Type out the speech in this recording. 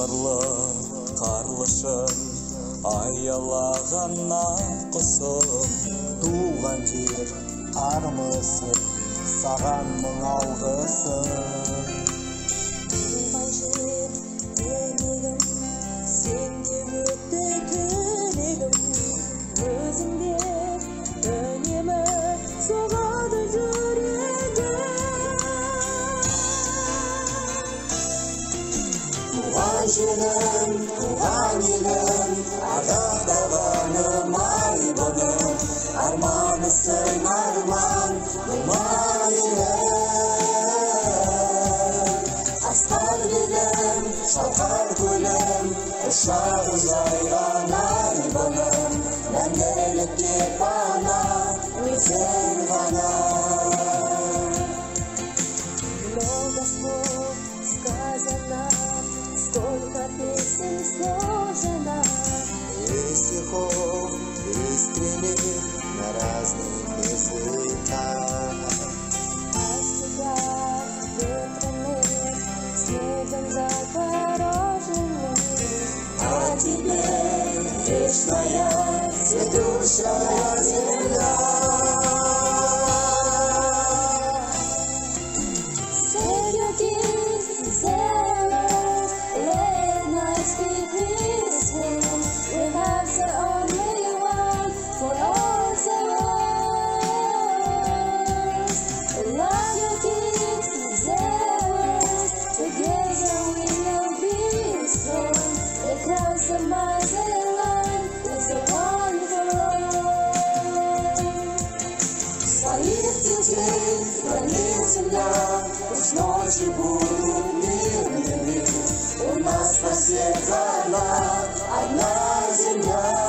сиқырлы қарлышын аялағаннан құсым туған жер армысың саған мың алғысым. Туған жер денегім, сенде өтті тілегім, өзіңде үнемі соғады жүрегім. Туған жерім, туған елім, ардақтағаным айбыным, арманысың арман, думан елім. Асқар елім, шалқар көлім, ұшар ұзайған айбыным, мәңгілікке пана, өзің ғана. Много слов сказано, сколько песен сложено, И стихов искренних на разных языках. о стихах ветреных, снегом загороженных, А теперь вечная цветущая земля. Set your gifts and sailors, let nights be peaceful. We have the only one for all the world. Love your gifts and sailors, together we will be strong. Across the miles and land, there's a one for all. Своих детей хранит земля, пусть ночи будут мирными. У нас на всех одна земля.